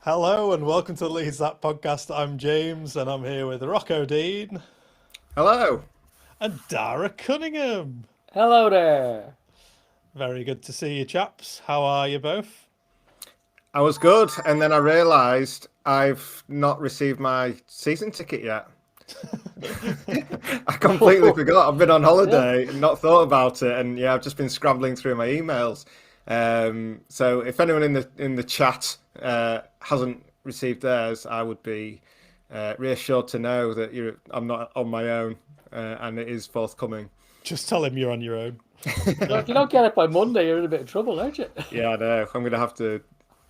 Hello and welcome to Leeds That Podcast. I'm James and I'm here with Rocco Dean Hello. and Dara Cunningham. Hello there. Very good to see you, chaps. How are you both? I was good, and then I realised I've not received my season ticket yet. I completely forgot. I've been on Yeah. holiday and not thought about it, and yeah, I've just been scrambling through my emails. So if anyone in the chat hasn't received theirs, I would be reassured to know that I'm not on my own, and it is forthcoming. Just tell him you're on your own. Well, if you don't get it by Monday, you're in a bit of trouble, aren't you? Yeah, I know. I'm going to have to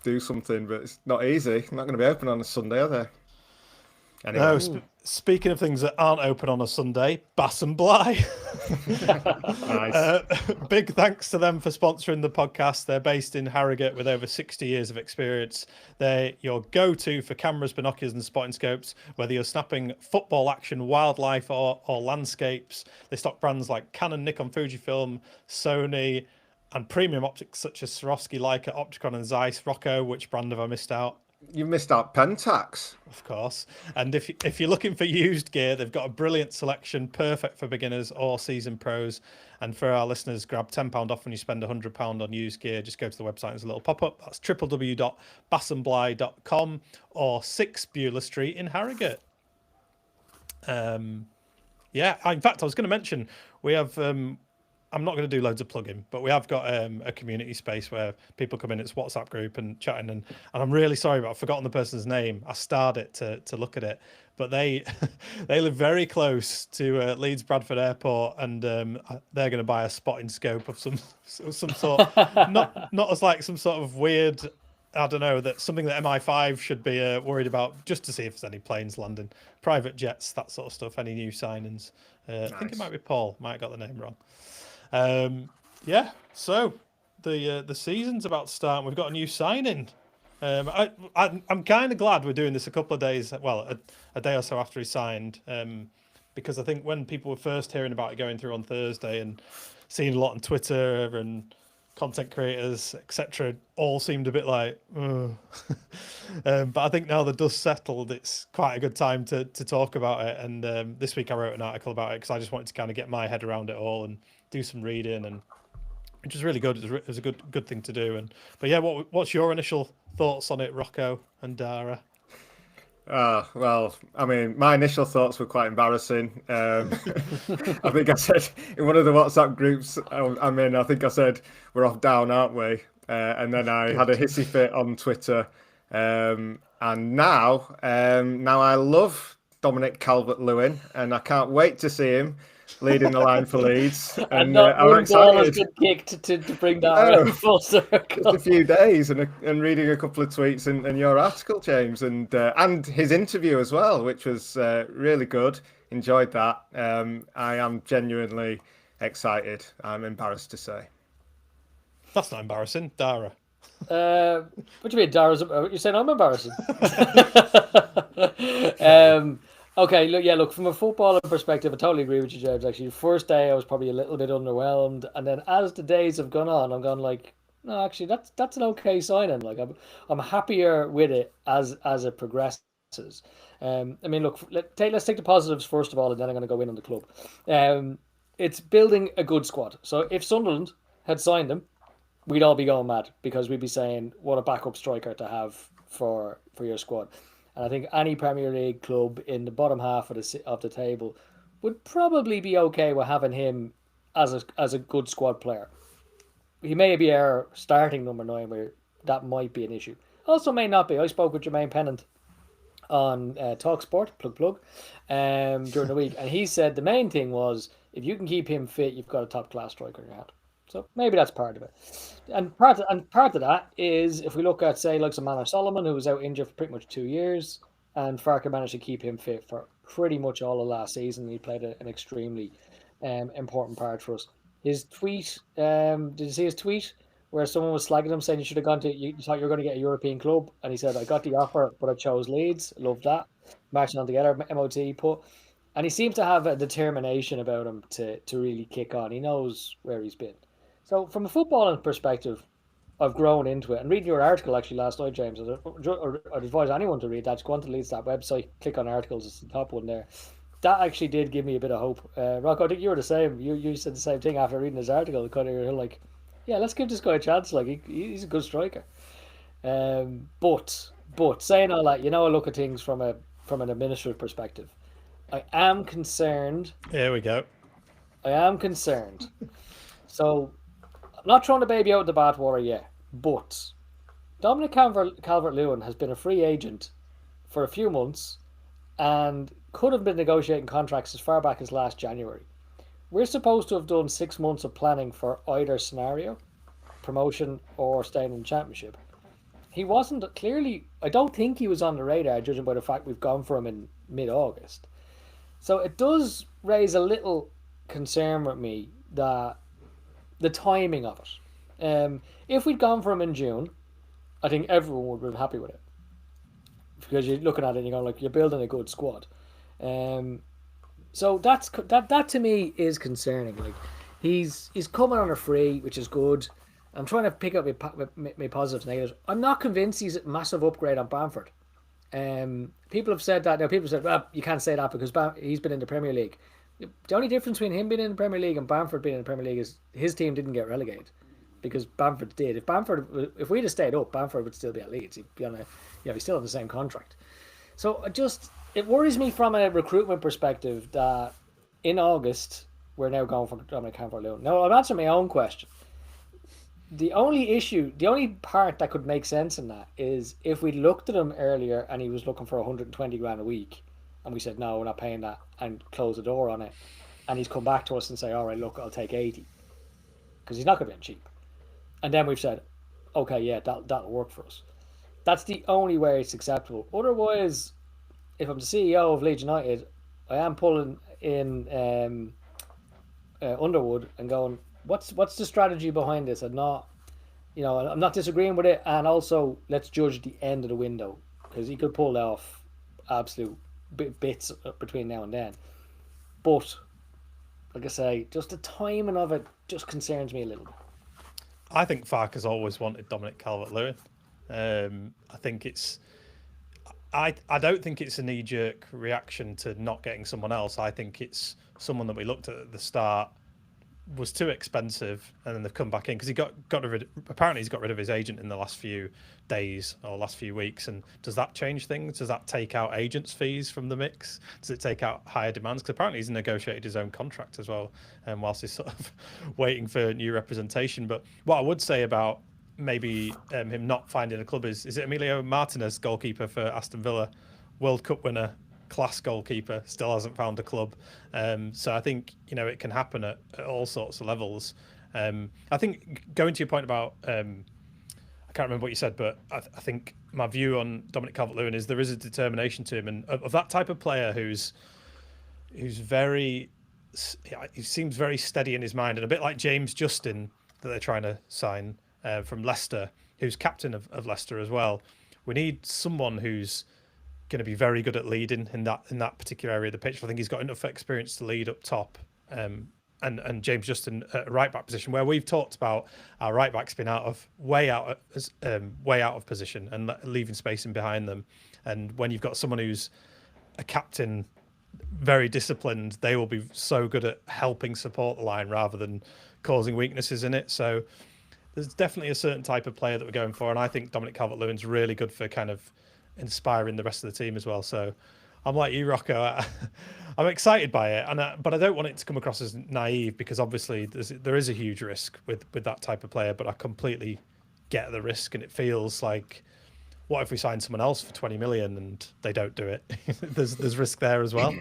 do something, but it's not easy. I'm not going to be open on a Sunday, are they? No, Anyway, speaking of things that aren't open on a Sunday, Bass and Bly. nice. Big thanks to them for sponsoring the podcast. They're based in Harrogate with over 60 years of experience. They're your go-to for cameras, binoculars and spotting scopes, whether you're snapping football action, wildlife or landscapes. They stock brands like Canon, Nikon, Fujifilm, Sony and premium optics such as Swarovski, Leica, Opticon and Zeiss. Rocco, which brand have I missed out? You missed out Pentax. Of course. And if you're looking for used gear, they've got a brilliant selection, perfect for beginners or seasoned pros. And for our listeners, grab £10 off when you spend £100 on used gear. Just go to the website, there's a little pop-up. That's www.bassandbly.com or 6 Beulah Street in Harrogate. Yeah, in fact, I was going to mention, we have... I'm not going to do loads of plugging, but we have got a community space where people come in. It's WhatsApp group and chatting, and I'm really sorry, but I've forgotten the person's name. I starred it to look at it, but they they live very close to Leeds Bradford Airport, and they're going to buy a spotting scope of some sort, not as like some sort of weird. I don't know, that something that MI5 should be worried about, just to see if there's any planes landing, private jets, that sort of stuff. Any new signings? I think it might be Paul. Might have got the name wrong. Yeah, so the season's about to start and we've got a new signing. I'm kind of glad we're doing this a couple of days, well, a day or so after he signed, because I think when people were first hearing about it going through on Thursday and seeing a lot on Twitter and content creators, etc., all seemed a bit like, ugh. But I think now the dust settled, it's quite a good time to talk about it. And this week I wrote an article about it because I just wanted to kind of get my head around it all and do some reading, and which is really good. It was a good thing to do. But yeah, what's your initial thoughts on it, Rocco and Dara? Well, I mean, my initial thoughts were quite embarrassing. I think I said in one of the WhatsApp groups I'm in, I think I said, we're off down, aren't we? And then I had a hissy fit on Twitter. And now I love Dominic Calvert-Lewin, and I can't wait to see him leading the line for Leeds. And I'm one ball has excited. been kicked to bring that around full Just a circle. few days and reading a couple of tweets and your article, James, and his interview as well, which was really good. Enjoyed that. I am genuinely excited. I'm embarrassed to say. That's not embarrassing, Dara. What do you mean, Dara's? You're saying I'm embarrassing? Okay, look, from a footballing perspective, I totally agree with you, James. Actually, the first day I was probably a little bit underwhelmed, and then as the days have gone on, I'm gone like, no, actually, that's an okay signing. Like, I'm happier with it as it progresses. I mean, look, let's take the positives first of all, and then I'm going to go in on the club. It's building a good squad. So if Sunderland had signed him, we'd all be going mad because we'd be saying, what a backup striker to have for your squad. And I think any Premier League club in the bottom half of the table would probably be okay with having him as a good squad player. He may be our starting number 9, where that might be an issue. Also may not be. I spoke with Jermaine Pennant on TalkSport, plug, during the week, and he said the main thing was, if you can keep him fit, you've got a top class striker in your hand. So maybe that's part of it. And part of that is, if we look at, say, like Manor Solomon, who was out injured for pretty much 2 years, and Farke managed to keep him fit for pretty much all of last season. He played an extremely important part for us. His tweet, did you see his tweet where someone was slagging him, saying you should have gone to, you thought you were going to get a European club, and he said, I got the offer, but I chose Leeds. Love that. Marching on together, MOT put. And he seems to have a determination about him to really kick on. He knows where he's been. So from a footballing perspective, I've grown into it. And reading your article actually last night, James, I'd advise anyone to read that. Just go on to Leeds that website, click on articles, it's the top one there. That actually did give me a bit of hope. Rocco, I think you were the same. You said the same thing after reading his article. Kind of, you're like, yeah, let's give this guy a chance. Like he's a good striker. But saying all that, I look at things from an administrative perspective. I am concerned. Here we go. I am concerned. So I'm not throwing the baby out with the bathwater yet, but Dominic Calvert-Lewin has been a free agent for a few months and could have been negotiating contracts as far back as last January. We're supposed to have done 6 months of planning for either scenario, promotion or staying in the championship. He wasn't clearly, I don't think he was on the radar, judging by the fact we've gone for him in mid-August. So it does raise a little concern with me that the timing of it. If we'd gone for him in June, I think everyone would have been happy with it. Because you're looking at it and you're going, like, you're building a good squad. So that to me is concerning. Like he's coming on a free, which is good. I'm trying to pick up my positives and negatives. I'm not convinced he's a massive upgrade on Bamford. People have said that. Now people have said, well, you can't say that because he's been in the Premier League. The only difference between him being in the Premier League and Bamford being in the Premier League is his team didn't get relegated because Bamford did. If we'd have stayed up, Bamford would still be at Leeds. He'd be on he's still on the same contract. So it worries me from a recruitment perspective that in August we're now going for Dominic Calvert-Lewin. Now I'm answering my own question. The only part that could make sense in that is if we looked at him earlier and he was looking for 120 grand a week and we said, no, we're not paying that and close the door on it. And he's come back to us and say, all right, look, I'll take 80 because he's not going to be cheap. And then we've said, okay, yeah, that'll work for us. That's the only way it's acceptable. Otherwise, if I'm the CEO of Leeds United, I am pulling in Underwood and going, what's the strategy behind this? I'm not disagreeing with it, and also let's judge the end of the window because he could pull off absolute bits between now and then. But like I say, just the timing of it just concerns me a little bit. I think Farke has always wanted Dominic Calvert-Lewin. I don't think it's a knee-jerk reaction to not getting someone else. I think it's someone that we looked at the start was too expensive, and then they've come back in because apparently he's got rid of his agent in the last few days or last few weeks. And does that change things? Does that take out agents' fees from the mix? Does it take out higher demands? Because apparently he's negotiated his own contract as well, whilst he's sort of waiting for new representation. But what I would say about maybe him not finding a club is it Emilio Martinez, goalkeeper for Aston Villa, World Cup winner, class goalkeeper, still hasn't found a club. So I think it can happen at all sorts of levels. I think going to your point about I can't remember what you said, but I think my view on Dominic Calvert-Lewin is there is a determination to him, and of that type of player who's very, he seems very steady in his mind, and a bit like James Justin that they're trying to sign from Leicester, who's captain of Leicester as well. We need someone who's going to be very good at leading in that particular area of the pitch. I think he's got enough experience to lead up top. And James Justin at a right back position, where we've talked about our right backs being way out of position and leaving space in behind them. And when you've got someone who's a captain, very disciplined, they will be so good at helping support the line rather than causing weaknesses in it. So there's definitely a certain type of player that we're going for, and I think Dominic Calvert-Lewin's really good for kind of inspiring the rest of the team as well. So I'm like you, Rocco. I'm excited by it, but I don't want it to come across as naive because obviously there is a huge risk with that type of player. But I completely get the risk, and it feels like, what if we sign someone else for 20 million and they don't do it? there's risk there as well.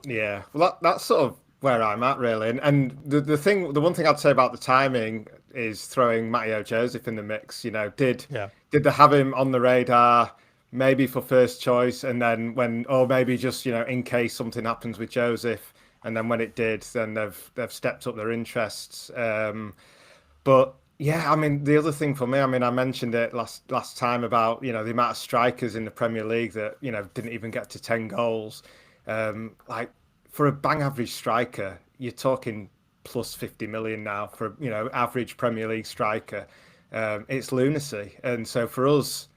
Yeah, well, that's sort of where I'm at really, and the one thing I'd say about the timing is throwing Matteo Joseph in the mix. Did they have him on the radar? Maybe for first choice, and then maybe just in case something happens with Joseph, and then when it did, then they've stepped up their interests. But yeah, I mean the other thing for me, I mean I mentioned it last time about the amount of strikers in the Premier League that didn't even get to 10 goals. Like for a bang average striker, you're talking plus 50 million now for average Premier League striker. it's lunacy. And so for us,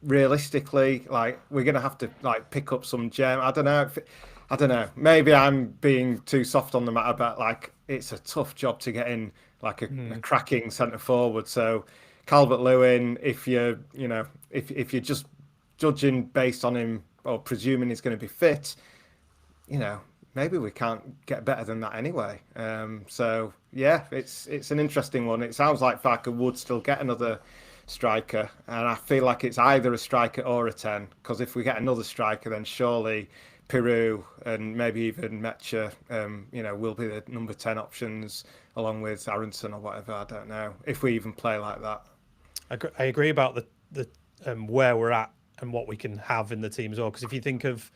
realistically, like we're going to have to like pick up some gem. I don't know. Maybe I'm being too soft on the matter, but like it's a tough job to get in like a cracking centre forward. So Calvert-Lewin, if you're just judging based on him or presuming he's going to be fit, maybe we can't get better than that anyway. So yeah, it's an interesting one. It sounds like Farke would still get another striker, and I feel like it's either a striker or a 10, because if we get another striker, then surely Peru and maybe even Mecha, will be the number 10 options along with Aronson or whatever. I don't know if we even play like that. I agree about the where we're at and what we can have in the team as well. Because if you think of,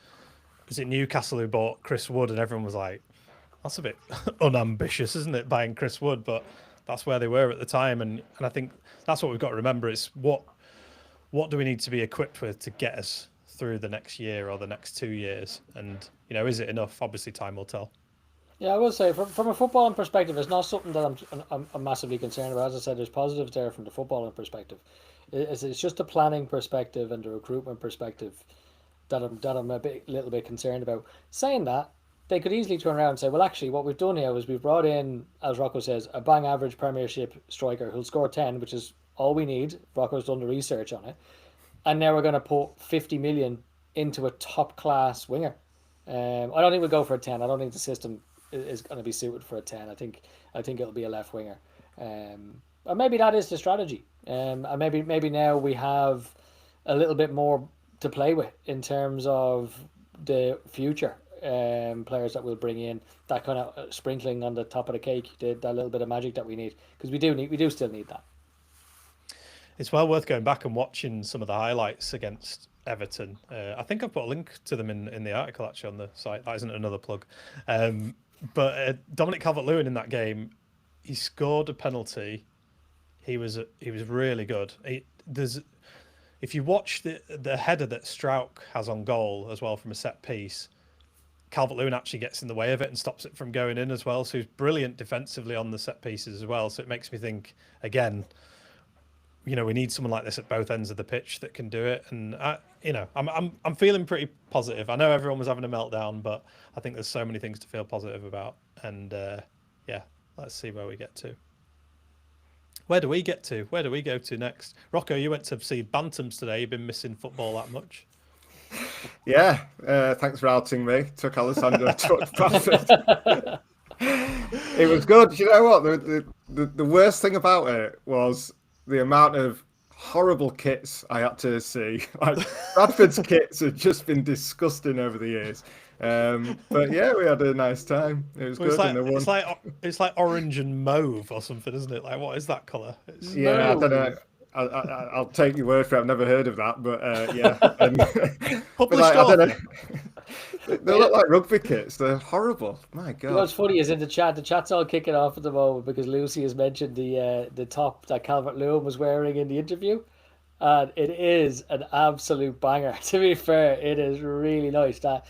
was it Newcastle who bought Chris Wood, and everyone was like, that's a bit unambitious, isn't it, buying Chris Wood? But that's where they were at the time, and I think that's what we've got to remember. It's what do we need to be equipped with to get us through the next year or the next 2 years? And is it enough? Obviously, time will tell. Yeah, I will say from a footballing perspective, it's not something that I'm massively concerned about. As I said, there's positives there from the footballing perspective. It's just a planning perspective and the recruitment perspective that I'm little bit concerned about. Saying that, they could easily turn around and say, well, actually, what we've done here is we've brought in, as Rocco says, a bang average Premiership striker who'll score 10, which is all we need. Rocco's done the research on it. And now we're going to put 50 million into a top-class winger. I don't think we'll go for a 10. I don't think the system is going to be suited for a 10. I think it'll be a left winger. And maybe that is the strategy. And maybe now we have a little bit more to play with in terms of the future players that we'll bring in, that kind of sprinkling on the top of the cake, that little bit of magic that we need, because we do still need that. It's well worth going back and watching some of the highlights against Everton. I think I've put a link to them in the article actually on the site. That isn't another plug. But Dominic Calvert-Lewin in that game, he scored a penalty. He was really good. If you watch the header that Strauch has on goal as well from a set piece, Calvert-Lewin actually gets in the way of it and stops it from going in as well. So he's brilliant defensively on the set pieces as well. So it makes me think, again, we need someone like this at both ends of the pitch that can do it. And I'm feeling pretty positive. I know everyone was having a meltdown, but I think there's so many things to feel positive about. And let's see where we get to. Where do we get to? Where do we go to next? Rocco, you went to see Bantams today. You've been missing football that much? Yeah, thanks for outing me. Took Alessandro to Bradford. It was good. You know what? The worst thing about it was the amount of horrible kits I had to see. Like Bradford's kits have just been disgusting over the years. But yeah, we had a nice time. It was good. It's like orange and mauve or something, isn't it? Like, what is that colour? Yeah, I don't know. I'll take your word for it. I've never heard of that, but yeah. But like, I don't know. They look like rugby kits. They're horrible. My God. What's funny is in the chat's all kicking off at the moment because Lucy has mentioned the top that Calvert-Lewin was wearing in the interview. And it is an absolute banger. To be fair, it is really nice. That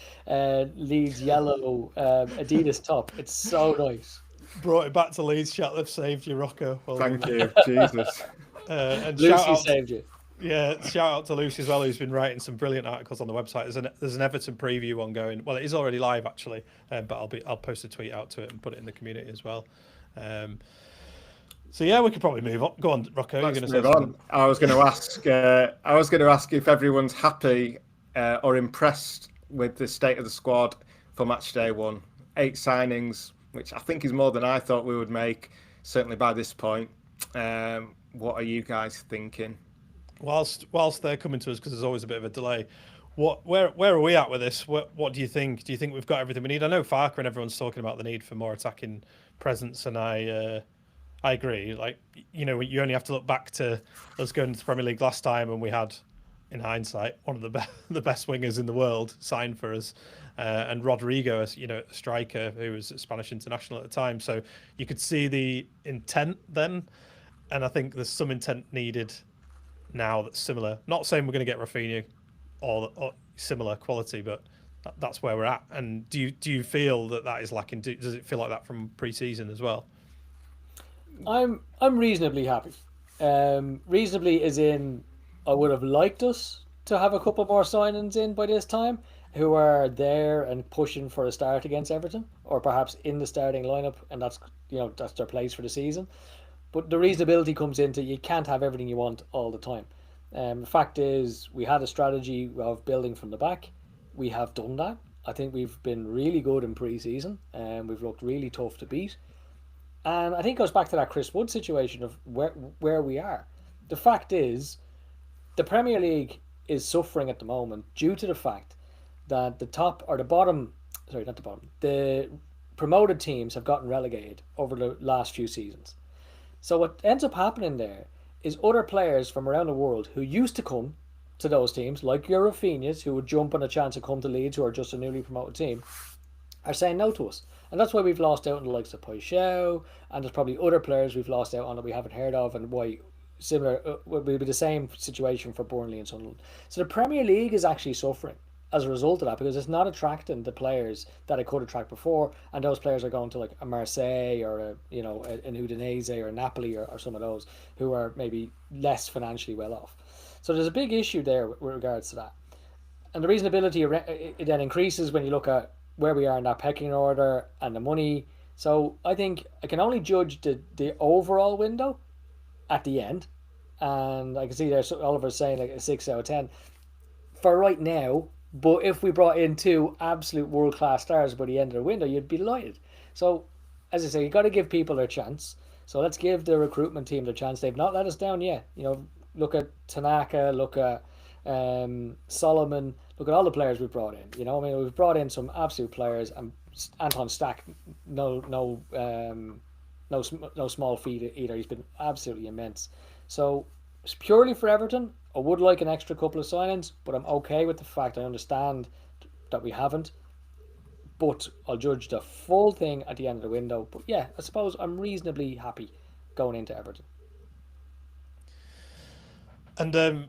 Leeds yellow Adidas top. It's so nice. Brought it back to Leeds chat. They've saved you, Rocco. Well, thank you. Jesus. And Lucy saved you. Yeah, shout out to Lucy as well, who's been writing some brilliant articles on the website. There's an Everton preview ongoing. Well, it is already live actually, but I'll post a tweet out to it and put it in the community as well. So yeah, we could probably move on. Go on, Rocco. Let's move on. I was going to ask if everyone's happy or impressed with the state of the squad for match day 1. 8 signings, which I think is more than I thought we would make, certainly by this point. What are you guys thinking? Whilst they're coming to us, because there's always a bit of a delay, where are we at with this? What do you think? Do you think we've got everything we need? I know Farke and everyone's talking about the need for more attacking presence, and I agree. Like, you only have to look back to us going to the Premier League last time, and we had, in hindsight, one of the best wingers in the world signed for us, and Rodrigo, a striker who was a Spanish international at the time. So you could see the intent then, and I think there's some intent needed now that's similar. Not saying we're going to get Rafinha or similar quality, but that's where we're at. And do you feel that is lacking? Does it feel like that from pre-season as well? I'm reasonably happy. Reasonably is in, I would have liked us to have a couple more signings in by this time who are there and pushing for a start against Everton, or perhaps in the starting lineup, and that's their place for the season. But the reasonability comes into, you can't have everything you want all the time. The fact is, we had a strategy of building from the back. We have done that. I think we've been really good in pre-season, and we've looked really tough to beat. And I think it goes back to that Chris Wood situation of where we are. The fact is, the Premier League is suffering at the moment due to the fact that the top or the bottom, sorry, not the bottom, the promoted teams have gotten relegated over the last few seasons. So what ends up happening there is other players from around the world who used to come to those teams, like your Rafinhas, who would jump on a chance to come to Leeds, who are just a newly promoted team, are saying no to us. And that's why we've lost out on the likes of Paixão, and there's probably other players we've lost out on that we haven't heard of, and why similar will be the same situation for Burnley and Sunderland. So the Premier League is actually suffering as a result of that because it's not attracting the players that it could attract before, and those players are going to like a Marseille or an Udinese or a Napoli or some of those who are maybe less financially well off. So there's a big issue there with regards to that. And the reasonability it then increases when you look at where we are in that pecking order and the money. So I think I can only judge the overall window at the end. And I can see there's Oliver's saying like a 6 out of 10 for right now. But if we brought in two absolute world-class stars by the end of the window, you'd be delighted. So, as I say, you got to give people their chance. So let's give the recruitment team their chance. They've not let us down yet. Look at Tanaka, look at Solomon, look at all the players we've brought in. We've brought in some absolute players, and Anton Stack, no small feat either. He's been absolutely immense. So it's purely for Everton. I would like an extra couple of signings, but I'm okay with the fact I understand that we haven't. But I'll judge the full thing at the end of the window. But yeah, I suppose I'm reasonably happy going into Everton. And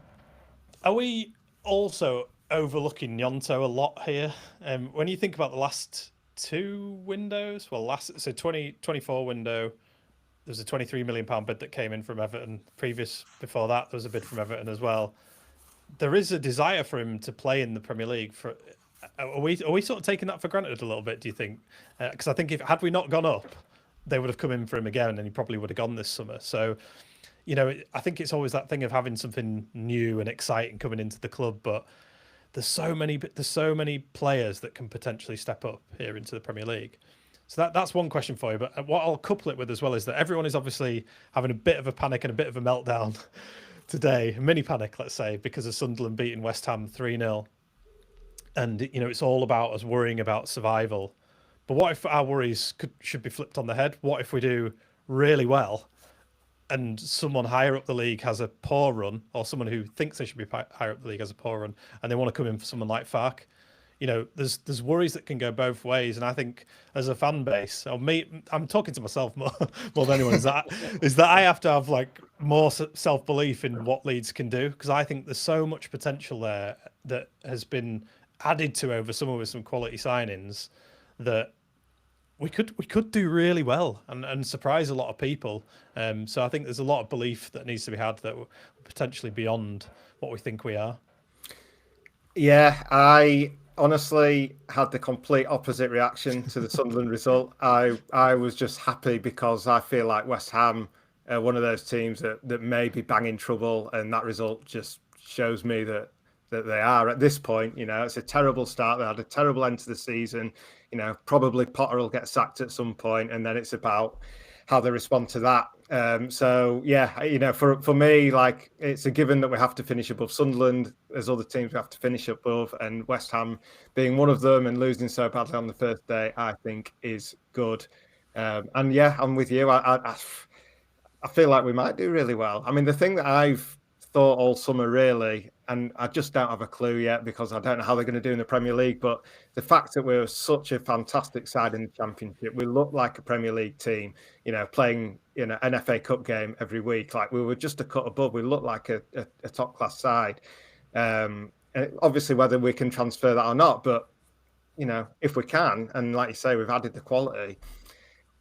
are we also overlooking Gnonto a lot here? When you think about the last two windows, so 2024 window, there was a £23 million bid that came in from Everton. Before that, there was a bid from Everton as well. There is a desire for him to play in the Premier League. Are we sort of taking that for granted a little bit, do you think? Because I think had we not gone up, they would have come in for him again, and he probably would have gone this summer. So, I think it's always that thing of having something new and exciting coming into the club. But there's so many players that can potentially step up here into the Premier League. So that's one question for you. But what I'll couple it with as well is that everyone is obviously having a bit of a panic and a bit of a meltdown today, a mini panic, let's say, because of Sunderland beating West Ham 3-0. And, it's all about us worrying about survival. But what if our worries should be flipped on the head? What if we do really well and someone higher up the league has a poor run, or someone who thinks they should be higher up the league has a poor run, and they want to come in for someone like Farke? There's worries that can go both ways, and I think as a fan base, or me, I'm talking to myself more than anyone, is that I have to have like more self belief in what Leeds can do, because I think there's so much potential there that has been added to over summer with some quality signings that we could do really well and surprise a lot of people. So I think there's a lot of belief that needs to be had that we're potentially beyond what we think we are. Yeah, I honestly had the complete opposite reaction to the Sunderland result. I was just happy because I feel like West Ham are one of those teams that may be banging trouble, and that result just shows me that they are at this point. It's a terrible start. They had a terrible end to the season. Probably Potter will get sacked at some point, and then it's about how they respond to that. So yeah, for me, like, it's a given that we have to finish above Sunderland. There's other teams we have to finish above, and West Ham being one of them, and losing so badly on the first day, I think is good. And yeah, I'm with you. I feel like we might do really well. I mean, the thing that I've thought all summer really, and I just don't have a clue yet because I don't know how they're going to do in the Premier League, but the fact that we're such a fantastic side in the Championship, we look like a Premier League team, playing an FA Cup game every week. Like, we were just a cut above. We look like a top class side. And obviously whether we can transfer that or not, but if we can, and like you say, we've added the quality,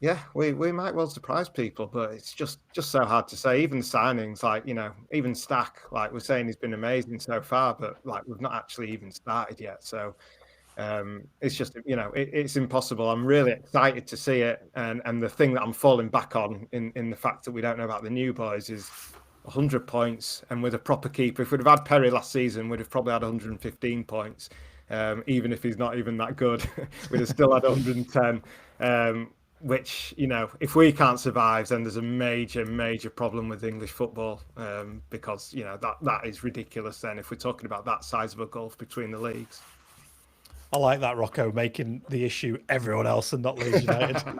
Yeah, we might well surprise people, but it's just so hard to say. Even the signings, like, you know, even Stack, like we're saying, he's been amazing so far, but like we've not actually even started yet. So it's just, you know, it's impossible. I'm really excited to see it, and the thing that I'm falling back on in the fact that we don't know about the new boys is 100 points, and with a proper keeper. If we'd have had Perry last season, we'd have probably had 115 points. Even if he's not even that good, we'd have still had 110. Which, you know, if we can't survive, then there's a major problem with English football, because, you know, that is ridiculous then if we're talking about that size of a gulf between the leagues. I like that, Rocco, making the issue everyone else and not Leeds United.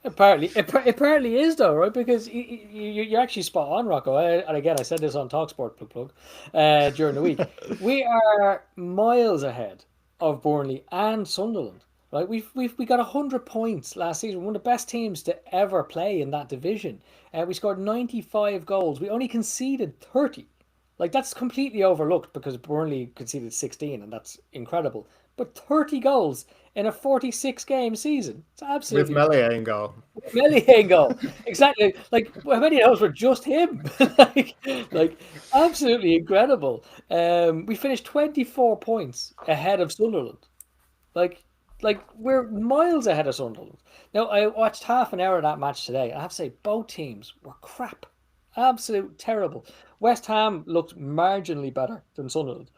Apparently is though, right? Because you're actually spot on, Rocco. And again, I said this on Talksport plug during the week. We are miles ahead of Burnley and Sunderland. Right, we got 100 points last season. One of the best teams to ever play in that division. We scored 95 goals. We only conceded 30. Like, that's completely overlooked because Burnley conceded 16, and that's incredible. But 30 goals in a 46 game season. It's absolutely with Meslier in goal. Meslier in goal. Exactly. Like, how many of those were just him? like absolutely incredible. We finished 24 points ahead of Sunderland. Like we're miles ahead of Sunderland. Now, I watched half an hour of that match today. I have to say, both teams were crap. Absolute terrible. West Ham looked marginally better than Sunderland.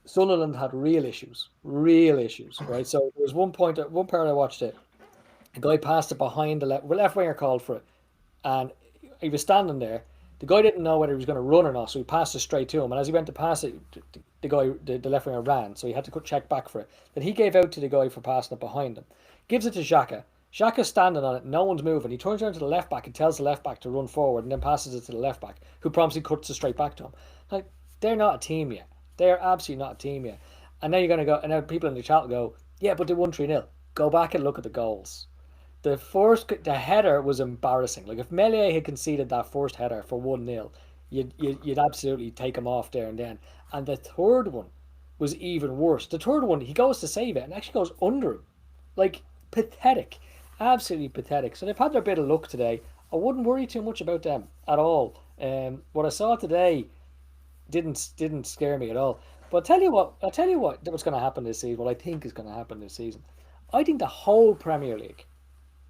Sunderland had real issues, right? So there was one part I watched it. A guy passed it behind the left winger called for it, and he was standing there. The guy didn't know whether he was going to run or not, so he passed it straight to him. And as he went to pass it, the left winger ran, so he had to check back for it. Then he gave out to the guy for passing it behind him. Gives it to Xhaka. Xhaka's standing on it, no one's moving. He turns around to the left back and tells the left back to run forward, and then passes it to the left back, who promptly cuts it straight back to him. Like, they're not a team yet. They are absolutely not a team yet. And now you're going to go, and now people in the chat will go, yeah, but they won 3-0. Go back and look at the goals. The header was embarrassing. Like, if Meslier had conceded that first header for 1-0, you'd absolutely take him off there and then. And the third one was even worse. The third one, he goes to save it and actually goes under him. Like, pathetic. Absolutely pathetic. So they've had their bit of luck today. I wouldn't worry too much about them at all. What I saw today didn't scare me at all. But I'll tell you what's going to happen this season. What I think is going to happen this season. I think the whole Premier League,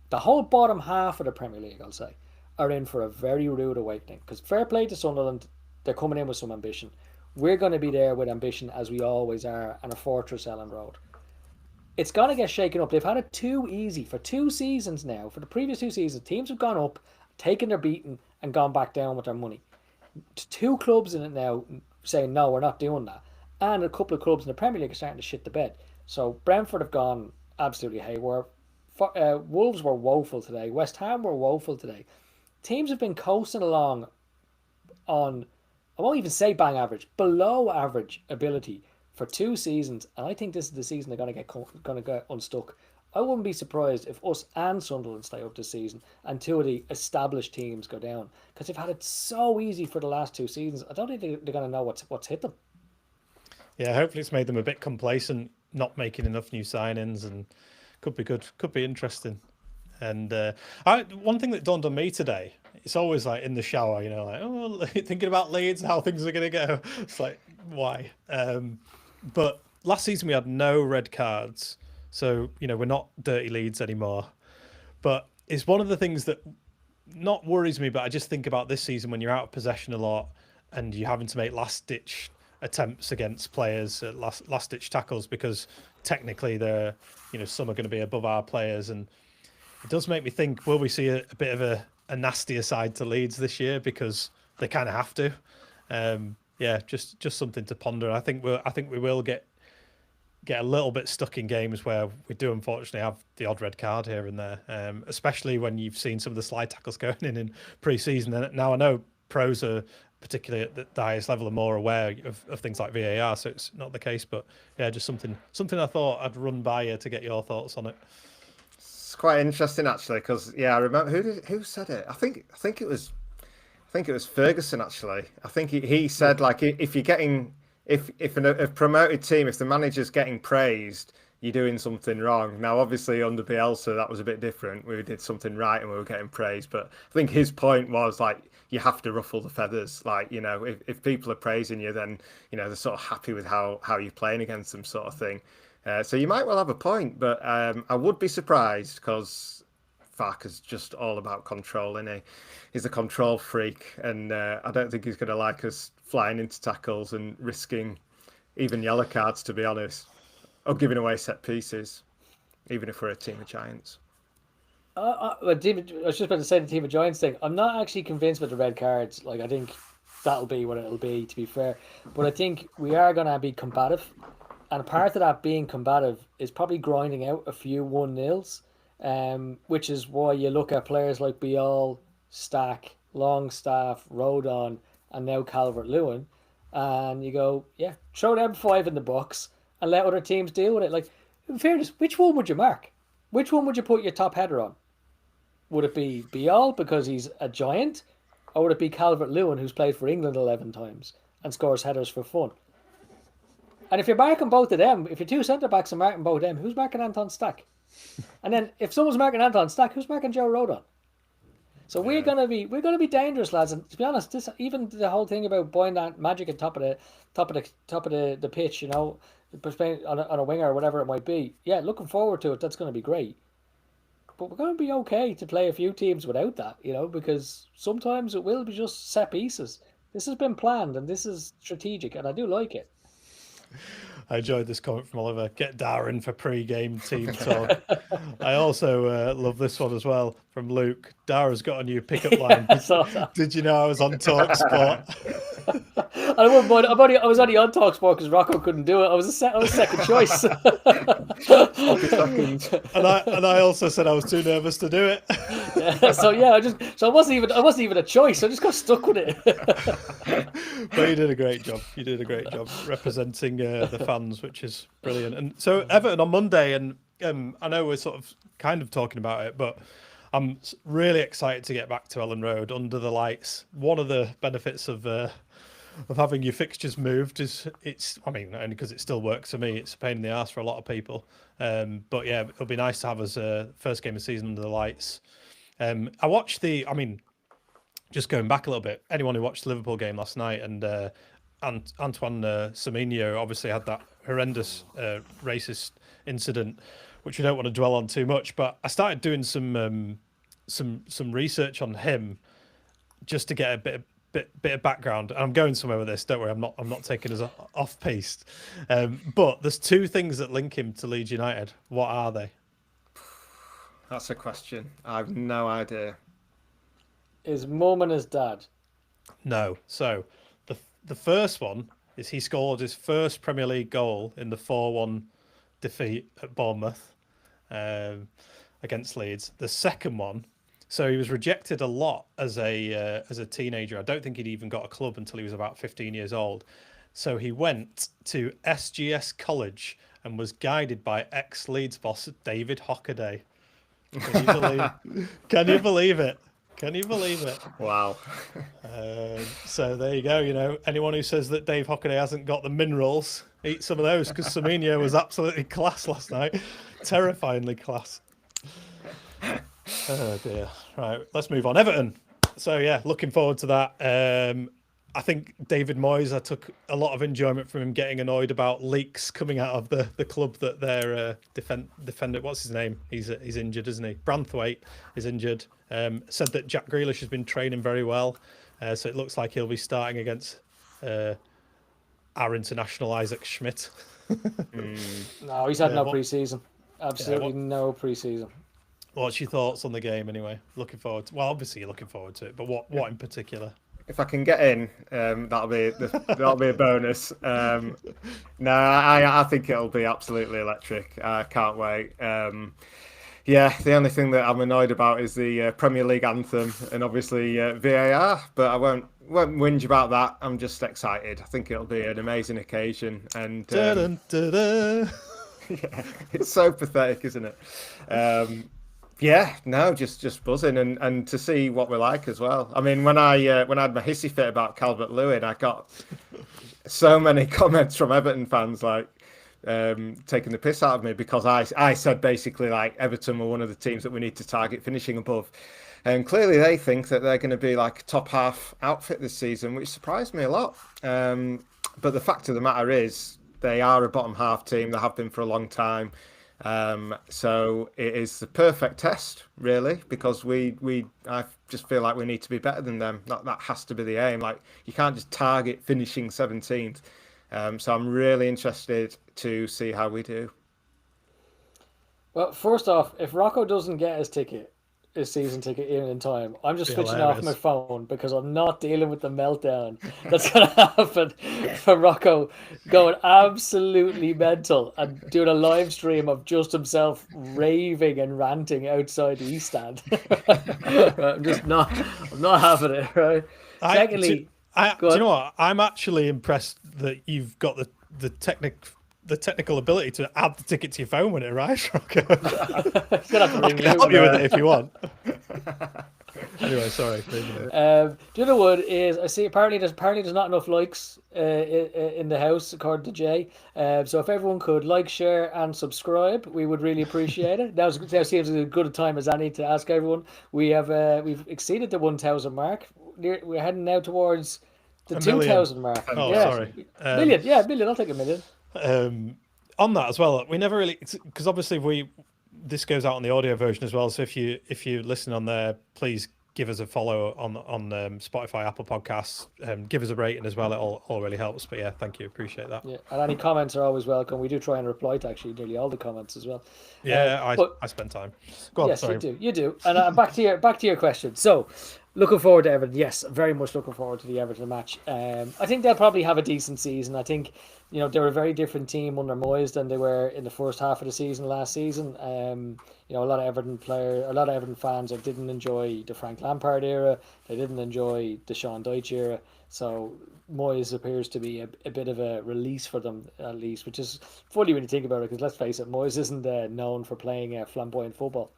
the whole bottom half of the Premier League, I'll say, are in for a very rude awakening. Because fair play to Sunderland, they're coming in with some ambition. We're going to be there with ambition, as we always are, and a fortress Ellen Road. It's going to get shaken up. They've had it too easy for 2 seasons now. For the previous 2 seasons, teams have gone up, taken their beating, and gone back down with their money. 2 clubs in it now saying, no, we're not doing that. And a couple of clubs in the Premier League are starting to shit the bed. So Brentford have gone absolutely haywire. Wolves were woeful today. West Ham were woeful today. Teams have been coasting along on, I won't even say bang average, below average ability for 2 seasons, and I think this is the season they're going to get unstuck. I wouldn't be surprised if us and Sunderland stay up this season and 2 of the established teams go down, because they've had it so easy for the last 2 seasons. I don't think they're going to know what's hit them. Yeah, hopefully it's made them a bit complacent, not making enough new signings, and could be good, could be interesting. And one thing that dawned on me today, it's always like in the shower, you know, like, oh, thinking about Leeds, how things are going to go. It's like, why? But last season we had no red cards. So, you know, we're not dirty Leeds anymore. But it's one of the things that not worries me, but I just think about this season when you're out of possession a lot and you're having to make last-ditch attempts against players, last-ditch tackles, because technically they're, you know, some are going to be above our players. And it does make me think, will we see a bit of a nastier side to Leeds this year, because they kind of have to? Yeah, just something to ponder. I think we will get a little bit stuck in games where we do unfortunately have the odd red card here and there, especially when you've seen some of the slide tackles going in pre-season. And now I know pros are, particularly at the highest level, are more aware of things like VAR, so it's not the case. But yeah, just something I thought I'd run by you to get your thoughts on it. It's quite interesting actually, because yeah, I remember who said it. I think it was Ferguson actually. I think he said, like, if you're getting if a promoted team, if the manager's getting praised, you're doing something wrong. Now, obviously, under Bielsa, that was a bit different. We did something right and we were getting praise. But I think his point was like, you have to ruffle the feathers. Like, you know, if people are praising you, then, you know, they're sort of happy with how you're playing against them, sort of thing. So you might well have a point, but I would be surprised because Farke's just all about control, isn't he? He's a control freak, and I don't think he's going to like us flying into tackles and risking even yellow cards, to be honest, or giving away set pieces, even if we're a team of giants. I was just about to say the team of giants thing. I'm not actually convinced with the red cards. Like, I think that'll be what it'll be, to be fair. But I think we are going to be combative. And part of that being combative is probably grinding out a few 1-0s, which is why you look at players like Bial, Stack, Longstaff, Rodon, and now Calvert-Lewin, and you go, yeah, throw them 5 in the box and let other teams deal with it. Like, in fairness, which one would you mark? Which one would you put your top header on? Would it be Bial because he's a giant, or would it be Calvert-Lewin who's played for England 11 times and scores headers for fun? And if you're marking both of them, if you're two centre-backs and marking both of them, who's marking Anton Stack? And then if someone's marking Anton Stack, who's marking Joe Rodon? So we're gonna be dangerous, lads. And to be honest, even the whole thing about buying that Magic at top of the pitch, you know, on a winger or whatever it might be. Yeah, looking forward to it. That's going to be great. But we're going to be okay to play a few teams without that, you know, because sometimes it will be just set pieces. This has been planned and this is strategic, and I do like it. I enjoyed this comment from Oliver. Get Darren for pre-game team talk. I also love this one as well from Luke. Dara's got a new pickup line. I saw that. Did you know I was on TalkSport? I wouldn't mind. I was only on TalkSport because Rocco couldn't do it. I was second choice. and I also said I was too nervous to do it. I wasn't even a choice. I just got stuck with it. But you did a great job. You did a great job representing the fans, which is brilliant. And so Everton on Monday, and I know we're sort of kind of talking about it, but I'm really excited to get back to Ellen Road under the lights. One of the benefits of having your fixtures moved is only because it still works for me. It's a pain in the ass for a lot of people. But yeah, it'll be nice to have us first game of the season under the lights. I watched just going back a little bit, anyone who watched the Liverpool game last night, and Antoine Semenyo obviously had that horrendous racist incident, which we don't want to dwell on too much. But I started doing some research on him just to get a bit of background. And I'm going somewhere with this. Don't worry, I'm not taking us off piste. But there's two things that link him to Leeds United. What are they? That's a question. I have no idea. His mum and his dad. No. So the first one is he scored his first Premier League goal in the 4-1 defeat at Bournemouth against Leeds. The second one, so he was rejected a lot as a teenager. I don't think he'd even got a club until he was about 15 years old. So he went to SGS College and was guided by ex-Leeds boss David Hockaday. Can you believe it? Can you believe it? Wow. So there you go. You know, anyone who says that Dave Hockaday hasn't got the minerals, eat some of those, because Semenyo was absolutely class last night. Terrifyingly class. Oh dear. Right, let's move on. Everton. So yeah, looking forward to that. I think David Moyes, I took a lot of enjoyment from him getting annoyed about leaks coming out of the club that their defender, what's his name? He's injured, isn't he? Branthwaite is injured. Said that Jack Grealish has been training very well. So it looks like he'll be starting against our international Isaac Schmidt. No, he's had no pre-season. Absolutely no pre-season. What's your thoughts on the game anyway? Looking forward to, well, obviously you're looking forward to it, but what in particular? If I can get in, that'll be a bonus. No, I think it'll be absolutely electric. I can't wait. Yeah, the only thing that I'm annoyed about is the Premier League anthem and obviously VAR, but I won't whinge about that. I'm just excited. I think it'll be an amazing occasion, and yeah, it's so pathetic, isn't it? Yeah, no, just buzzing, and to see what we're like as well. I mean, when I had my hissy fit about Calvert-Lewin, I got so many comments from Everton fans like, taking the piss out of me because I said basically like Everton were one of the teams that we need to target finishing above. And clearly they think that they're going to be like a top half outfit this season, which surprised me a lot. But the fact of the matter is they are a bottom half team. They have been for a long time. So it is the perfect test, really, because I just feel like we need to be better than them. That has to be the aim. Like, you can't just target finishing 17th. So I'm really interested to see how we do. Well, first off, if Rocco doesn't get his season ticket in time, I'm just switching off my phone because I'm not dealing with the meltdown that's going to happen for Rocco going absolutely mental and doing a live stream of just himself raving and ranting outside the East Stand. I'm not having it, right? Secondly, do you know what? I'm actually impressed that you've got the technical ability to add the ticket to your phone when it arrives, Rocco. I can help you with it if you want. Anyway, sorry. The other one is I see apparently there's not enough likes in the house according to Jay. So if everyone could like, share, and subscribe, we would really appreciate it. Now seems as good a time as any to ask everyone. We've exceeded the 1,000 mark. We're heading now towards the 2,000 mark. Oh, yeah. Sorry. Million. I'll take a million. On that as well, we never really, because obviously this goes out on the audio version as well. So if you listen on there, please give us a follow on Spotify, Apple Podcasts. Give us a rating as well. It all really helps. But yeah, thank you, appreciate that. Yeah, and any comments are always welcome. We do try and reply to actually nearly all the comments as well. Yeah, I spend time. Go on. Yes, sorry. you do. And back to your question. So, looking forward to Everton. Yes, very much looking forward to the Everton match. I think they'll probably have a decent season. I think, they were a very different team under Moyes than they were in the first half of the season last season. A lot of Everton fans didn't enjoy the Frank Lampard era. They didn't enjoy the Sean Dyche era. So Moyes appears to be a bit of a release for them, at least, which is funny when you think about it, because let's face it, Moyes isn't known for playing flamboyant football.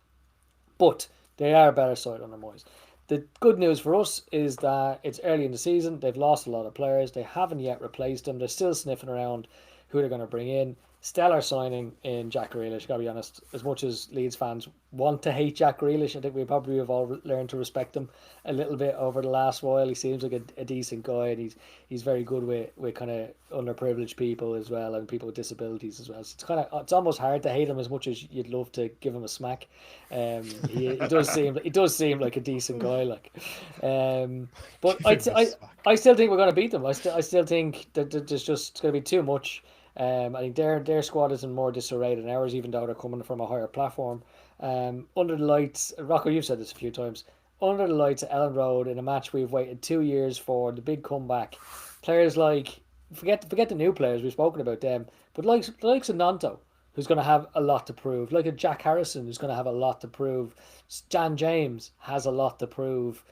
But they are a better side under Moyes. The good news for us is that it's early in the season. They've lost a lot of players. They haven't yet replaced them. They're still sniffing around who they're going to bring in. Stellar signing in Jack Grealish, gotta be honest. As much as Leeds fans want to hate Jack Grealish, I think we probably have all learned to respect him a little bit over the last while. He seems like a decent guy, and he's very good with kind of underprivileged people as well, and people with disabilities as well. So it's almost hard to hate him as much as you'd love to give him a smack. He does seem like a decent guy, like. But I still think we're going to beat them. I still think that there's just going to be too much. I think their squad is in more disarray than ours, even though they're coming from a higher platform. Under the lights, Rocco, you've said this a few times. Under the lights at Ellen Road in a match we've waited 2 years for, the big comeback. Players like forget the new players, we've spoken about them, but likes of Nanto, who's going to have a lot to prove. Like a Jack Harrison, who's going to have a lot to prove. Jan James has a lot to prove.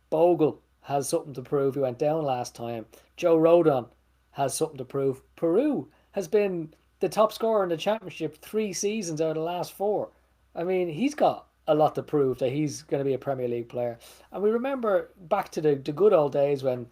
Bogle has something to prove. He went down last time. Joe Rodon has something to prove. Peru has been the top scorer in the championship 3 seasons out of the last 4. I mean, he's got a lot to prove that he's going to be a Premier League player. And we remember back to the good old days when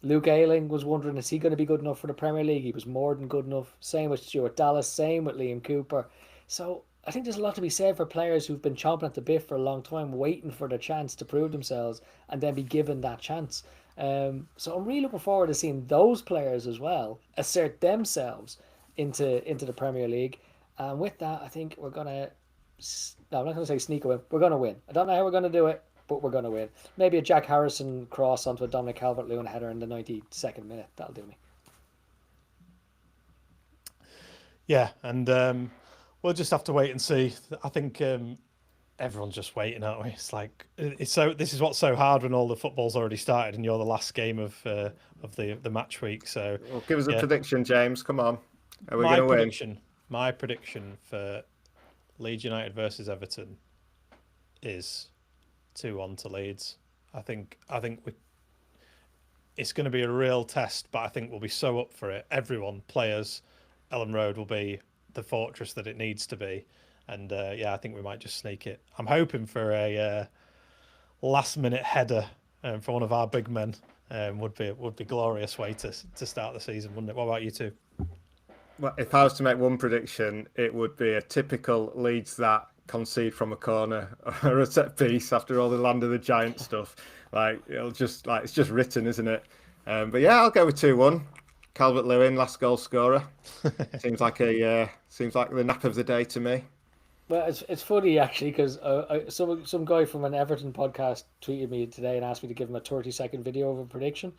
Luke Ayling was wondering, is he going to be good enough for the Premier League? He was more than good enough. Same with Stuart Dallas, same with Liam Cooper. So I think there's a lot to be said for players who've been chomping at the bit for a long time, waiting for their chance to prove themselves and then be given that chance. So I'm really looking forward to seeing those players as well assert themselves into the Premier League. And with that, I think we're going to... No, I'm not going to say sneak a win. We're going to win. I don't know how we're going to do it, but we're going to win. Maybe a Jack Harrison cross onto a Dominic Calvert-Lewin header in the 92nd minute. That'll do me. Yeah, and we'll just have to wait and see. I think everyone's just waiting, aren't we? It's like this is what's so hard when all the football's already started and you're the last game of the match week. So well, give us a prediction, James. Come on. Are we going to win? My prediction for Leeds United versus Everton is 2-1 to Leeds. I think it's going to be a real test, but I think we'll be so up for it. Everyone, players, Ellen Road will be the fortress that it needs to be. And I think we might just sneak it. I'm hoping for a last-minute header for one of our big men. Would be a glorious way to start the season, wouldn't it? What about you two? Well, if I was to make one prediction, it would be a typical Leeds that concede from a corner or a set piece after all the land of the giant stuff. Like it's just written, isn't it? But yeah, I'll go with 2-1. Calvert-Lewin, last goal scorer. seems like the nap of the day to me. Well, it's funny actually because some guy from an Everton podcast tweeted me today and asked me to give him a 30-second video of a prediction,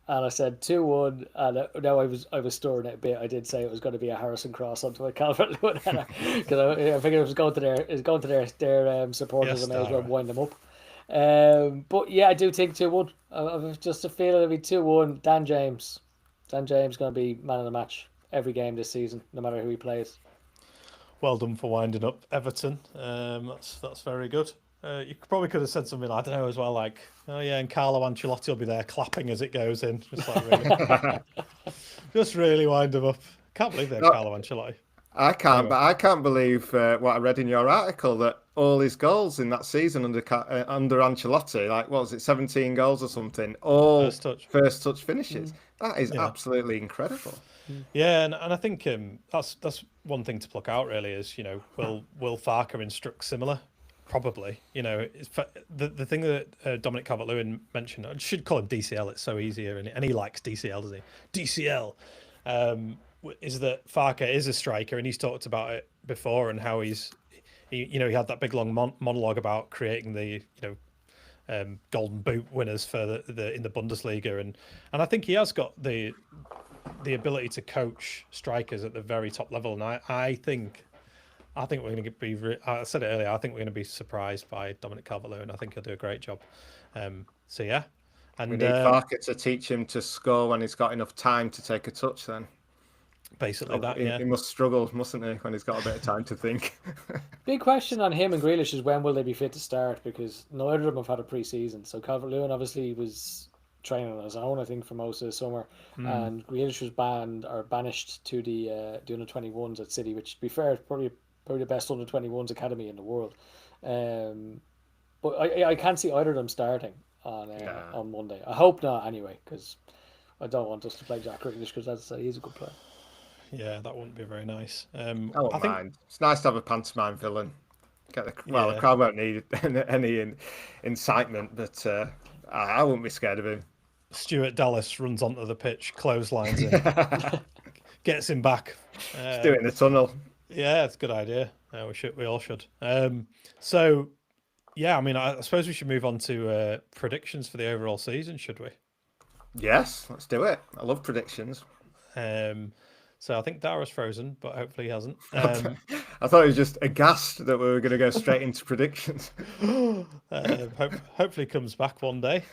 and I said 2-1. And now I was storing it a bit. I did say it was going to be a Harrison Cross onto a Calvert-Lewin header because I figured it was going to their supporters, and I may as well wind them up. But yeah, I do think 2-1. I've just a feeling it'll be 2-1. Dan James going to be man of the match every game this season, no matter who he plays. Well done for winding up Everton. That's very good. You probably could have said something, I don't know, as well, like, oh yeah, and Carlo Ancelotti will be there clapping as it goes in. Just like really, just really wind them up. Can't believe they're Carlo Ancelotti. I can't, but I can't believe what I read in your article, that all his goals in that season under Ancelotti, like what was it, 17 goals or something, all first touch finishes. That is absolutely incredible. Yeah, and I think that's one thing to pluck out really is, will Farke instruct similar? Probably. The thing that Dominic Calvert-Lewin mentioned, I should call him DCL, it's so easier, and he likes DCL, doesn't he? DCL. Is that Farke is a striker, and he's talked about it before, and how he had that big long monologue about creating the golden boot winners for the in the Bundesliga, and I think he has got the ability to coach strikers at the very top level, and I think we're going to be. I said it earlier. I think we're going to be surprised by Dominic Calvert-Lewin. I think he'll do a great job. So yeah, and we need Farke to teach him to score when he's got enough time to take a touch. Then basically he must struggle, mustn't he, when he's got a bit of time to think. Big question on him and Grealish is when will they be fit to start, because neither of them have had a pre-season. So Calvert-Lewin obviously was training on his own, I think, for most of the summer, and Grealish was banished to the under-21s at City, which, to be fair, is probably the best under-21s academy in the world. But I can't see either of them starting on Monday. I hope not, anyway, because I don't want us to play Jack Grealish, because he's a good player. Yeah, that wouldn't be very nice. I won't mind. It's nice to have a pantomime villain. The crowd won't need any incitement, but I wouldn't be scared of him. Stuart Dallas runs onto the pitch, clotheslines him, gets him back. Just do it in the tunnel. Yeah, it's a good idea. We all should. So, yeah, I mean, I suppose we should move on to predictions for the overall season, should we? Yes, let's do it. I love predictions. So I think Dara's frozen, but hopefully he hasn't. I thought he was just aghast that we were going to go straight into predictions. Hopefully he comes back one day.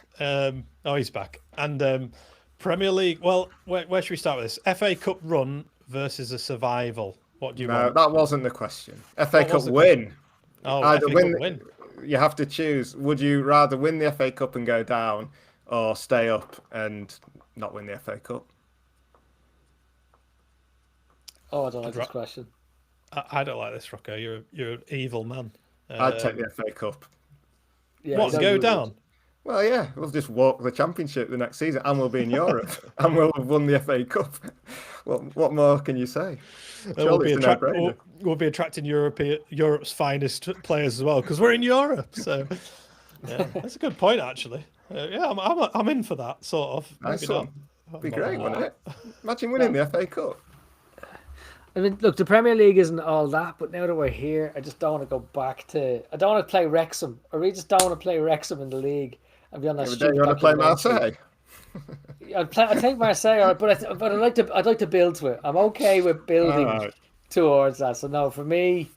He's back. And Premier League, well, where should we start with this? FA Cup run versus a survival. What do you want? No, that wasn't the question. FA Cup win. Oh, either FA Cup win. You have to choose. Would you rather win the FA Cup and go down, or stay up and not win the FA Cup? Oh, I don't like this question. I don't like this, Rocco. You're an evil man. I'd take the FA Cup. Yeah, what, go down? Well, yeah, we'll just walk the Championship the next season, and we'll be in Europe, and we'll have won the FA Cup. What more can you say? We'll be attracting Europe's finest players as well, because we're in Europe. So, yeah, that's a good point, actually. Yeah, I'm in for that, sort of. Nice one. Be great, wouldn't it? Imagine winning the FA Cup. I mean, look, the Premier League isn't all that, but now that we're here, I just don't want to go back to. I don't want to play Wrexham. I really just don't want to play Wrexham in the league and be on that. You want to play Marseille? I'd take Marseille, but I'd like to build to it. I'm okay with building towards that. So no, for me,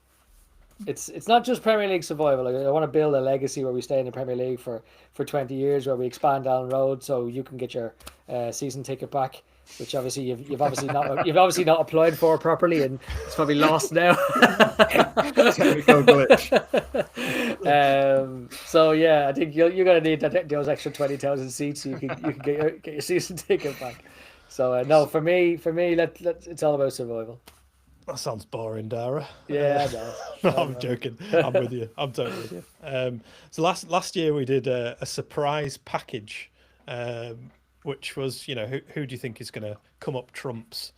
it's not just Premier League survival. Like, I want to build a legacy where we stay in the Premier League for 20 years, where we expand down the road, so you can get your season ticket back, which obviously you've obviously not applied for properly, and it's probably lost now. Technical glitch. So yeah, I think you're gonna need those extra 20,000 seats so you can get your season ticket back. So no, for me, it's all about survival. That sounds boring, Dara. Yeah, no, I'm joking. I'm with you. I'm totally with you. So last year we did a surprise package, which was, who do you think is going to come up trumps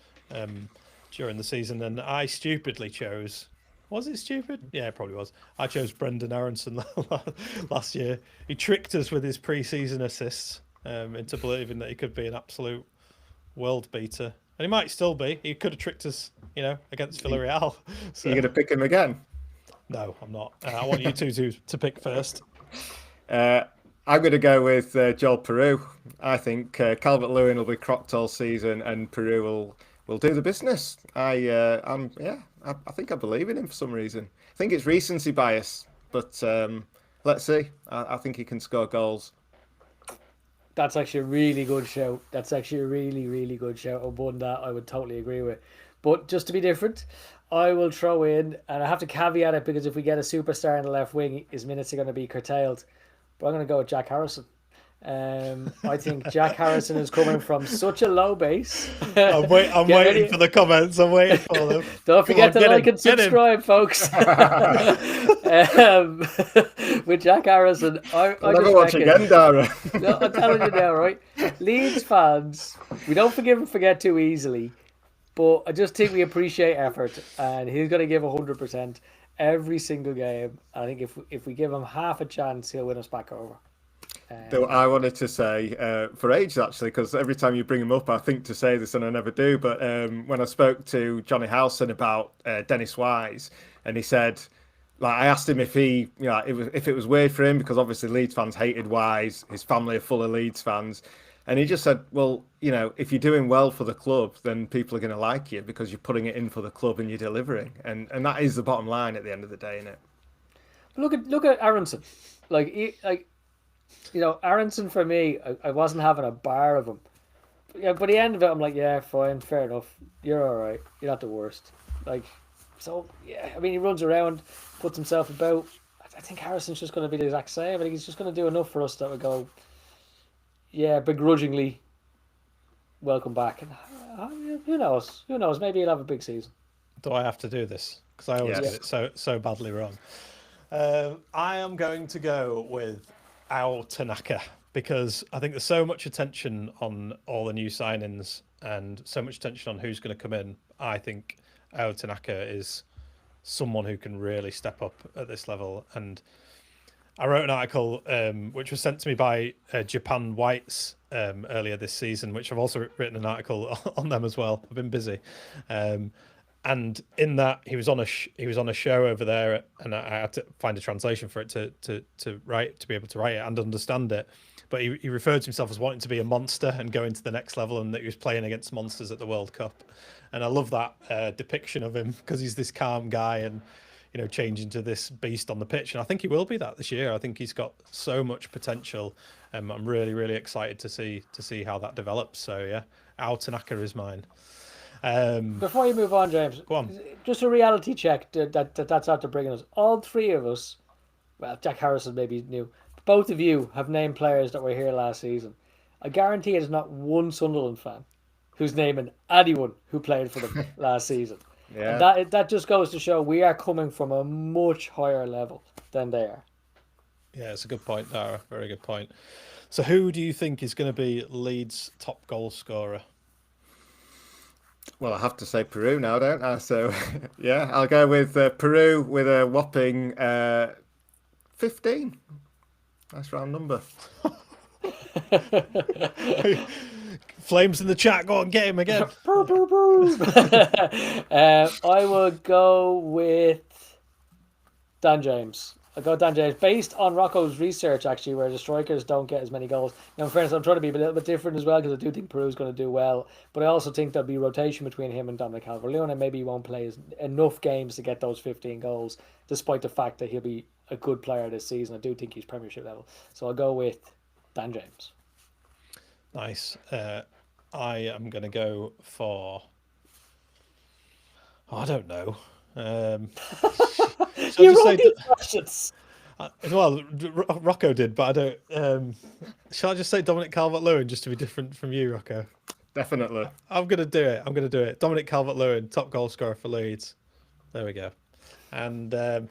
during the season, and I stupidly chose. Was it stupid? Yeah, it probably was. I chose Brendan Aronson last year. He tricked us with his pre-season assists into believing that he could be an absolute world beater, and he might still be. He could have tricked us, against Villarreal. So, You're going to pick him again? No, I'm not. I want you two to pick first. I'm going to go with Joel Peru. I think Calvert-Lewin will be crocked all season, and Peru will do the business. I think I believe in him for some reason. I think it's recency bias, but let's see. I think he can score goals. That's actually a really good shout. That's actually a really, really good shout. One that I would totally agree with. But just to be different, I will throw in, and I have to caveat it because if we get a superstar in the left wing, his minutes are going to be curtailed. But I'm going to go with Jack Harrison. I think Jack Harrison is coming from such a low base. I'm waiting for the comments. I'm waiting for them. Don't forget to like and subscribe, folks. With Jack Harrison, I never watch again, Dara. No, I'm telling you now, right? Leeds fans, we don't forgive and forget too easily, but I just think we appreciate effort, and he's going to give 100% every single game. I think if we give him half a chance, he'll win us back over. I wanted to say for ages, actually, because every time you bring him up, I think to say this and I never do. But when I spoke to Johnny Howson about Dennis Wise, and he said, I asked him if if it was weird for him, because obviously Leeds fans hated Wise, his family are full of Leeds fans. And he just said, well, if you're doing well for the club, then people are going to like you because you're putting it in for the club and you're delivering. And that is the bottom line at the end of the day, isn't it? Look at Aronson. Aronson for me, I wasn't having a bar of him. Yeah, but the end of it, I'm like, yeah, fine, fair enough. You're all right. You're not the worst. He runs around, puts himself about. I think Harrison's just going to be the exact same. I think he's just going to do enough for us that we go, yeah, begrudgingly, welcome back. And who knows? Who knows? Maybe he'll have a big season. Do I have to do this? Because I always get it so badly wrong. I am going to go with Ao Tanaka, because I think there's so much attention on all the new signings and so much attention on who's going to come in. I think Ao Tanaka is someone who can really step up at this level. And I wrote an article which was sent to me by Japan Whites earlier this season, which I've also written an article on them as well. I've been busy. And in that, he was on a show over there, and I had to find a translation for it to be able to write it and understand it. But he referred to himself as wanting to be a monster and going to the next level, and that he was playing against monsters at the World Cup. And I love that depiction of him, because he's this calm guy and changing to this beast on the pitch. And I think he will be that this year. I think he's got so much potential. I'm really, really excited to see how that develops. So yeah, Ao Tanaka is mine. Before you move on, James, go on. Just a reality check that's after bringing us. All three of us, well, Jack Harrison maybe new, both of you have named players that were here last season. I guarantee there's not one Sunderland fan who's naming anyone who played for them last season. Yeah. And that just goes to show we are coming from a much higher level than they are. Yeah, it's a good point, Dara. Very good point. So who do you think is going to be Leeds' top goal scorer? Well, I have to say Peru now, don't I? So, yeah, I'll go with Peru with a whopping 15. Nice round number. Flames in the chat. Go on, get him again. I will go with Dan James. I'll go Dan James based on Rocco's research, actually, where the strikers don't get as many goals. Now, in fairness, I'm trying to be a little bit different as well, because I do think Peru's going to do well. But I also think there'll be rotation between him and Dominic Calvert-Lewin, and maybe he won't play enough games to get those 15 goals, despite the fact that he'll be a good player this season. I do think he's Premiership level. So I'll go with Dan James. Nice. I am going to go for... I don't know. You wrote these questions. Well, Rocco did, but I don't. Shall I just say Dominic Calvert-Lewin just to be different from you, Rocco? Definitely. I'm going to do it. Dominic Calvert-Lewin, top goal scorer for Leeds. There we go. And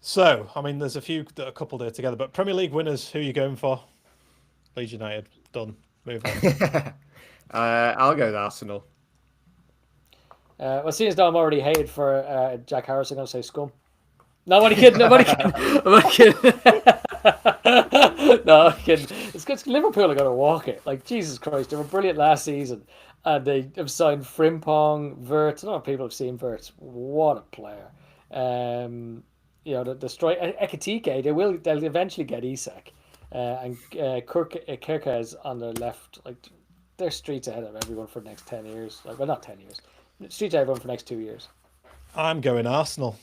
so, I mean, there's a few that are coupled here together, but Premier League winners, who are you going for? Leeds United. Done. Move on. I'll go with Arsenal. Well, seeing as though I'm already hated for Jack Harris, I'm going to say scum. Nobody kidding. Nobody kidding. Nobody kidding. No, I'm kidding. It's good. Liverpool are going to walk it. Like, Jesus Christ, they were brilliant last season. And they have signed Frimpong, Wirtz. A lot of people have seen Wirtz. What a player. The strike Ekitike, they'll eventually get Isak. And Kirkez on the left. Like, they're streets ahead of everyone for the next 10 years. Like, well, not 10 years. Streets ahead of everyone for the next 2 years. I'm going Arsenal.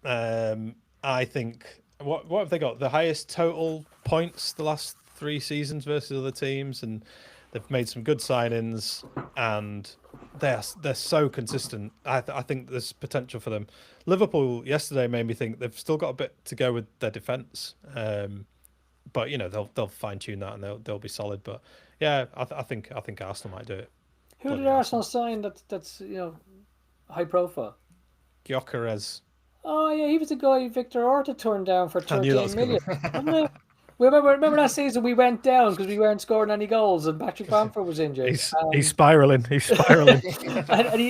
I think what have they got? The highest total points the last 3 seasons versus other teams, and they've made some good signings, and they're so consistent. I think there's potential for them. Liverpool yesterday made me think they've still got a bit to go with their defence, but they'll fine tune that and they'll be solid. But yeah, I think Arsenal might do it. Who did Arsenal sign that's high profile? Gyökeres. Oh yeah, he was the guy Victor Orta turned down for 13 million. Remember that season we went down because we weren't scoring any goals and Patrick Bamford was injured. He's spiraling. He's spiraling. and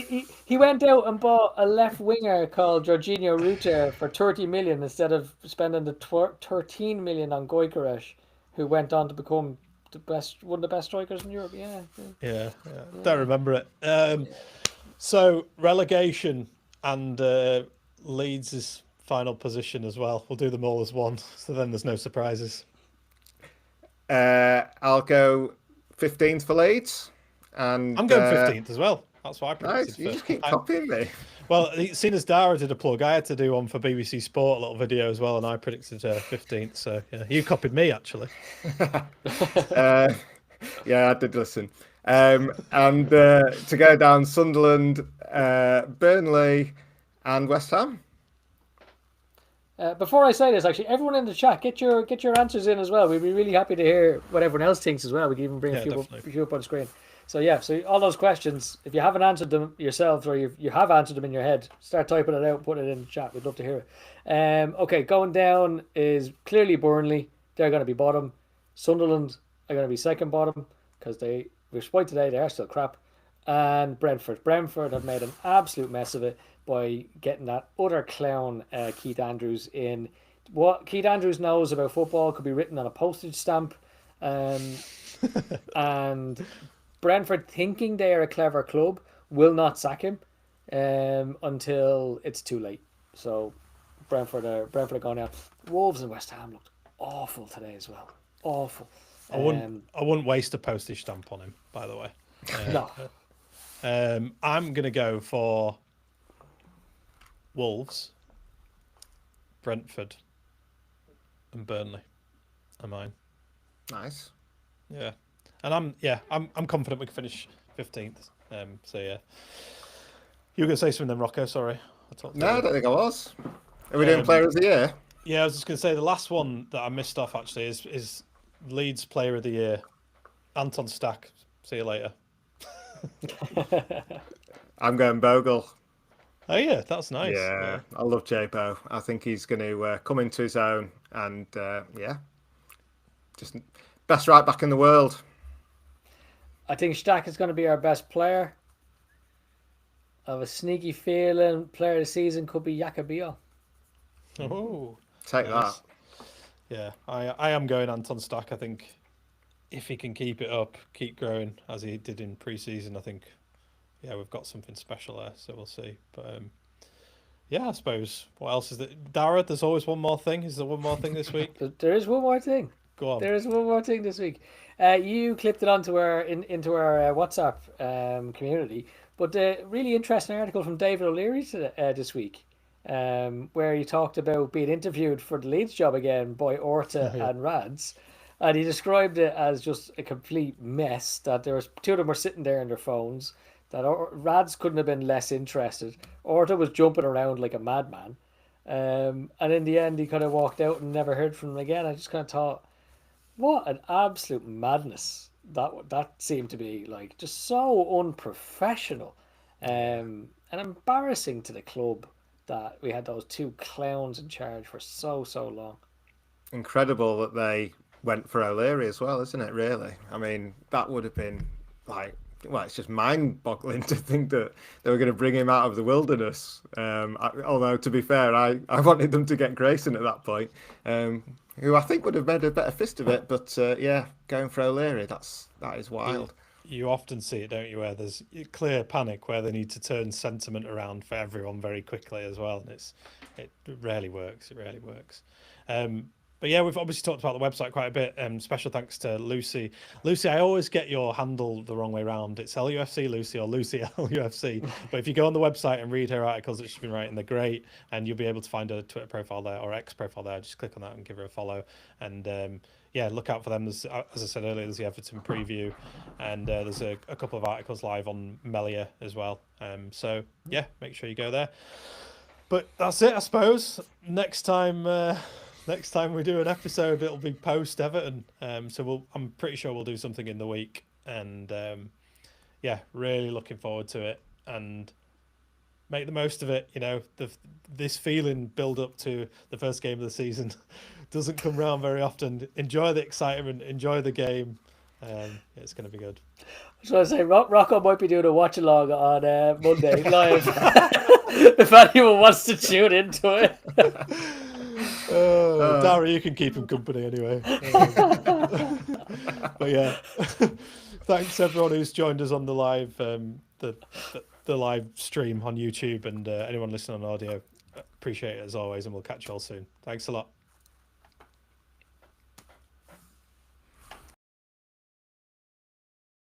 he went out and bought a left winger called Jorginho Rutter for 30 million instead of spending the 13 million on Gyökeres, who went on to become one of the best strikers in Europe. Yeah. Don't remember it. So relegation and Leeds' final position as well. We'll do them all as one, so then there's no surprises. I'll go 15th for Leeds, and I'm going 15th as well. That's what I predicted. Nice. You just keep copying me. Well, seeing as Dara did a plug, I had to do one for BBC Sport, a little video as well, and I predicted 15th. So yeah, you copied me actually. Yeah, I did listen. And to go down, Sunderland, Burnley, and West Ham. Before I say this, actually, everyone in the chat, get your answers in as well. We'd be really happy to hear what everyone else thinks as well. We can even bring a few up on screen. So so all those questions, if you haven't answered them yourselves or you have answered them in your head, start typing it out and put it in the chat. We'd love to hear it. Okay, going down is clearly Burnley. They're going to be bottom. Sunderland are going to be second bottom because despite today, they are still crap. And Brentford. Brentford have made an absolute mess of it by getting that utter clown Keith Andrews in. What Keith Andrews knows about football could be written on a postage stamp. And Brentford, thinking they are a clever club, will not sack him until it's too late. So Brentford are going out. Wolves and West Ham looked awful today as well. Awful. I wouldn't waste a postage stamp on him, by the way. No. I'm going to go for Wolves, Brentford, and Burnley are mine. Nice. Yeah, and I'm confident we can finish 15th. So yeah, you were going to say something then, Rocco? Sorry, No, I don't think I was. Are we doing Player of the Year? Yeah, I was just going to say the last one that I missed off actually is Leeds Player of the Year, Anton Stack. See you later. I'm going Bogle. Oh yeah, that's nice. Yeah, I love J-Bo. I think he's going to come into his own and just best right back in the world. I think Stack is going to be our best player. I have a sneaky feeling player of the season could be Yakabio. Oh, take nice. That. Yeah, I am going Anton Stack. I think if he can keep it up, keep growing as he did in pre-season, I think we've got something special there. So we'll see. But I suppose what else is there? Dara, there's always one more thing. Is there one more thing this week? There is one more thing. Go on. There is one more thing this week. You clipped it onto into our WhatsApp community, but a really interesting article from David O'Leary this week, where he talked about being interviewed for the Leeds job again by Orta and Rads, and he described it as just a complete mess. That there was two of them were sitting there on their phones. That Rads couldn't have been less interested. Orta was jumping around like a madman, and in the end he kind of walked out and never heard from him again. I just kind of thought, what an absolute madness that seemed to be, like, just so unprofessional, and embarrassing to the club that we had those two clowns in charge for so long. Incredible that they went for O'Leary as well, isn't it? Really, I mean, that would have been like well, it's just mind-boggling to think that they were going to bring him out of the wilderness. Although, to be fair, I wanted them to get Grayson at that point, who I think would have made a better fist of it. But yeah, going for O'Leary, that is wild. You often see it, don't you, where there's clear panic where they need to turn sentiment around for everyone very quickly as well, and it rarely works. It rarely works. But yeah, we've obviously talked about the website quite a bit. Special thanks to Lucy. Lucy, I always get your handle the wrong way around. It's LUFC Lucy or Lucy LUFC. But if you go on the website and read her articles that she's been writing, they're great. And you'll be able to find a Twitter profile there or X profile there. Just click on that and give her a follow. And yeah, look out for them. There's, as I said earlier, there's the Everton preview. And there's a couple of articles live on Melia as well. So yeah, make sure you go there. But that's it, I suppose. Next time we do an episode, it'll be post Everton. So I'm pretty sure we'll do something in the week, and yeah, really looking forward to it and make the most of it. You know, this feeling build up to the first game of the season doesn't come round very often. Enjoy the excitement, enjoy the game. It's going to be good. So I say, Rocco might be doing a watch along on Monday live if anyone wants to tune into it. Dara, you can keep him company anyway. But yeah, thanks everyone who's joined us on the live the live stream on YouTube, and anyone listening on audio. Appreciate it as always, and we'll catch you all soon. Thanks a lot.